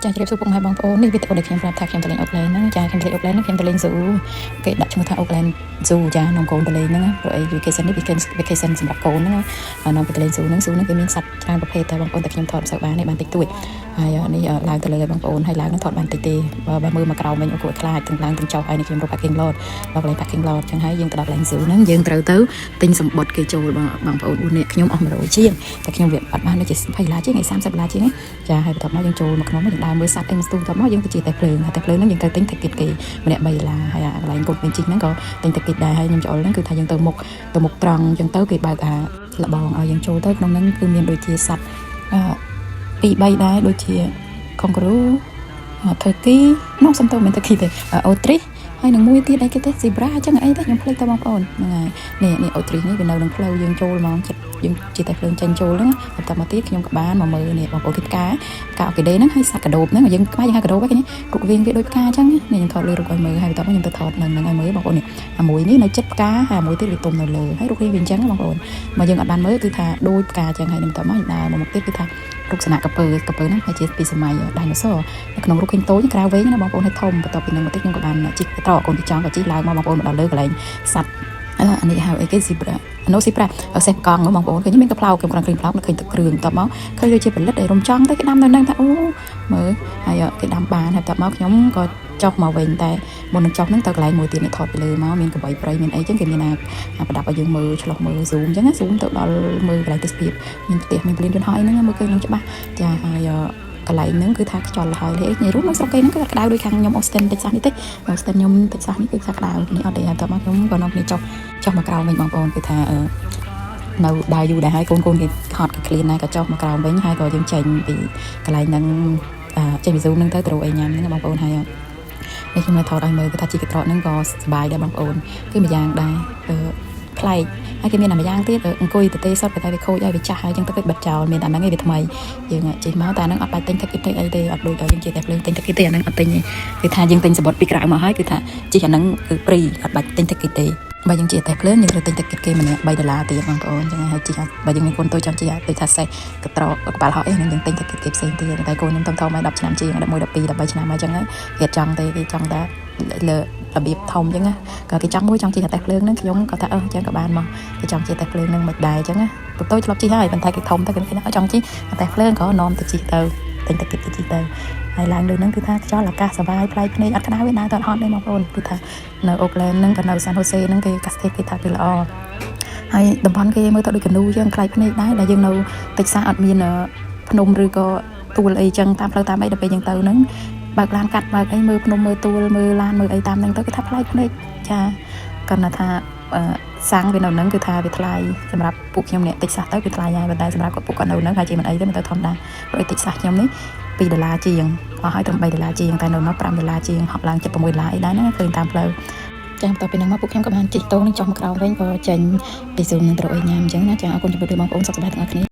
ចាជម្រាបសួរពុកម៉ែបងប្អូននេះវីដេអូដែលខ្ញុំប្រាប់ថាខ្ញុំទៅលេងអូក្លែនហ្នឹងចាខ្ញុំទៅលេងអូក្លែនហ្នឹងខ្ញុំទៅលេង zoo គេដាក់ឈ្មោះថាអូក្លែន zoo ចានំកូនទៅលេងហ្នឹងព្រោះអី vacation នេះ vacation សម្រាប់កូនហ្នឹងនាំទៅលេង zoo ហ្នឹង zoo ហ្នឹងគេមានសត្វច្រើនប្រភេទតែបងប្អូនតែខ្ញុំថតមិនសូវបានទេបានតិចតួចហើយនេះឡើងទៅលើឲ្យបងប្អូនហើយឡើងហ្នឹងថតបានតិចទេបើមើលមកក្រោមវិញអូគួរខ្លាចទាំងឡើងទាំងចុះហើយនេះខ្ញុំរក parking lot ដល់កន្លែង parking lot ចឹងហើយយើងទៅដល់កន្លែង zoo ហ្នឹងយើងត្រូវទៅទិញសម្បត្តិគេចូលបងប្អូន4នាក់ខ្ញុំអស់100ជាងតែខ្ញុំវាអត់បានដូចជា$20ជាងឯ$30ជាងចាហើយបន្ទាប់មកយើងចូលមកក្នុងយើងដើរមើលសត្វអីមកស្ទូបន្ទាប់មកយើងទៅជាតែភ្លើងហ្នឹងយើងត្រូវទិញតិកេតគេម្នាក់$3ហើយកន្លែងកូនពេញជីហ្នឹងក៏ទិញតិកេតដែរហើយខ្ញុំចូលហ្នឹងគឺថាយើងទៅមុខត្រង់ចឹងទៅគេបើកលបងឲ្យយើងចូលទៅក្នុងហ្នឹងគឺមានដូចជាសត្វ2-3ដែរដូចជា kangaroo turkey នោះសំទោមិន turkey ទេ ostrich ហើយនឹងមួយទៀតអីគេទេ zebra អញ្ចឹងអីទេខ្ញុំភ្លេចទៅបងប្អូនហ្នឹងហើយនេះ ostrich នេះវានៅក្នុងផ្លូវយើងចូលមកចិត្តយើងជាតែភ្លើងចេញចូលហ្នឹងបន្ទាប់មកទៀតខ្ញុំក៏បានមកមើលនេះបងប្អូនគិតផ្កាអូគីដេហ្នឹងហើយសត្វកដោបហ្នឹងយើងខ្វាយយើងហៅកដោបហ្នឹងរូបរាងវាដូចផ្កាអញ្ចឹងនេះខ្ញុំថតលើរូបឲ្យមើលហើយបន្ទាប់មកខ្ញុំទៅថតនឹងឲ្យមើលបងប្អូននេះអាមួយនេះនៅចិត្តផ្កាហើយអាមួយទៀតវាទុំនៅលើហើយរូបរាងវាអញ្ចឹងបងប្អូនមកយើងអត់បានមើលគឺថាដូចផ្កាអញ្ចឹងហើយបន្ទាប់មកដើរមកមុខទៀតគឺថារូបស្នាក់កពើហ្នឹងហើយជាពីសម័យដាយណូស័រនៅក្នុងរូបឃើញតូចក្រៅវែងណាបងប្អូនឲ្យធំបន្ទាប់ពីនឹងមកទៀតខ្ញុំក៏បានជីកត្រកកូនទីចង់ក៏ជីកឡើងមកបងប្អូនមកដល់លើកន្លែងសត្វអានេះហៅអីគេ zebra ណូស៊ីប្រាសេះកង់បងប្អូនឃើញមានកផ្លោកខ្ញុំគ្រាន់ឃើញផ្លោកនៅឃើញទឹកគ្រឿងបន្ទាប់មកឃើញដូចជាផលិតឲ្យរំចង់ទៅគេដាំនៅហ្នឹងថាអូមើលហើយគេដាំបានហើយបន្ទាប់មកខ្ញុំក៏ចុះមកវិញតែមុននឹងចុះហ្នឹងទៅកន្លែងមួយទៀតនេះថតពីលើមកមានកបៃព្រៃមានអីចឹងគេមានប្រដាប់ឲ្យយើងមើលឆ្លោះមើល zoom ចឹងណា zoom ទៅដល់មើលកន្លែងទេសភាពមានផ្ទះមានព្រានយន្តហោះអីហ្នឹងមើលឃើញនឹងច្បាស់ចាហើយកន្លែងហ្នឹងគឺថាខ្យល់ហើយលេនេះរូបនៅស្រុកគេហ្នឹងគឺក្តៅដូចខាងខ្ញុំ Austin Texas នេះទេ Austin ខ្ញុំ Texas នេះគឺថាក្តៅនេះអត់ទេហើយបន្ទាប់មកខ្ញុំក៏នាំគ្នាចុះមកក្រោមវិញបងប្អូនគឺថានៅដើរយូរដែរហើយកូនគេហត់គេឃ្លានដែរក៏ចុះមកក្រោមវិញហើយក៏យើងចេញពីកន្លែងហ្នឹងចេញពី Zoom ហ្នឹងទៅរកអីញ៉ាំហ្នឹងបងប្អូនហើយនេះខ្ញុំនៅថតឲ្យមើលគឺថាជីកត្រកហ្នឹងក៏សប្បាយដែរបងប្អូនគឺម្យ៉ាងដែរប្លែកហើយគេមានតែម្យ៉ាងទៀតអង្គុយទៅទេសុទ្ធតែវាខូចហើយវាចាស់ហើយចឹងទៅគេបិទចោលមានតែហ្នឹងឯងវាថ្មីយើងជិះមកតែហ្នឹងអត់បាច់ទិញតិកេតអីទេអត់ដូចយើងជិះតែភ្លើងទិញតិកេតទេអាហ្នឹងអត់ទិញទេគឺថាយើងទិញសម្បត្តិពីក្រៅមកហើយគឺថាជិះអាហ្នឹងគឺព្រីអត់បាច់ទិញតិកេតទេបើយើងជិះតែភ្លើងយើងត្រូវទិញតិកេតគេម្នាក់$3ទៀតបងប្អូនចឹងហើយជិះបើយើងមានកូនតូចចង់ជិះដូចថាសេះកត្រកក្បាលហោះអីហ្នឹងយើងទិញតិកេតគេផ្សេងទៀតតែកូនខ្ញុំធំៗហើយ10ឆ្នាំជាង11 12 13ឆ្នាំហើយចឹងហើយគេចង់ទេគេចង់តែលើរបៀបធំអញ្ចឹងណាក៏គេចង់ជិះតែភ្លើងហ្នឹងខ្ញុំក៏ថាអញ្ចឹងក៏បានមកគេចង់ជិះតែភ្លើងហ្នឹងមិនដែរអញ្ចឹងណាបន្ទោចធ្លាប់ជិះហើយប៉ុន្តែគេធំទៅគេចង់ជិះតែភ្លើងក៏នាំទៅជិះទៅទិញតិកេតទៅជិះទៅហើយឡើងលើហ្នឹងគឺថាខ្យល់អាកាសសប្បាយប្លែកភ្នែកអត់ក្តៅទេដើរទៅហត់ទេបងប្អូនគឺថានៅអូក្លែនហ្នឹងក៏នៅសានហូសេហ្នឹងគេកាសទេសគេថាវាល្អហើយតំបន់គេមើលទៅដូចកនូយើងខ្លាចភ្នែកដែរដែលយើងនៅតិចសាអត់មានភ្នំឬក៏ទួលអីចឹងតាមផ្លូវតាមអីដល់ពេលយើងទៅហ្នឹងបើកឡានកាត់បើកអីមើលភ្នំមើលទួលមើលឡានមើលអីតាមហ្នឹងទៅគេថាប្លែកភ្នែកចាគាត់ថាសាំងវានៅហ្នឹងគឺថាវាថ្លៃសម្រាប់ពួកខ្ញុំអ្នកតិចសាសទៅវាថ្លៃហើយប៉ុន្តែសម្រាប់ពួកគាត់នៅហ្នឹងហើយជាមិនអីទេមិនទៅធម្មតាព្រោះតិចសាសខ្ញុំនេះ$2ជាងអស់ហើយត្រឹម$3ជាងតែនៅនោះ$5ជាងហក់ឡើង$76អីដែរហ្នឹងឃើញតាមផ្លូវចាបន្ទាប់ពីហ្នឹងមកពួកខ្ញុំក៏បានជិះតូងនឹងចុះមកក្រោមវិញក៏ចេញពីស៊ូមនឹងទៅអីញ៉ាំអញ្ចឹងណាចាអរគុណចំពោះបងប្អូនសុខសប្បាយទាំងអស់គ្នា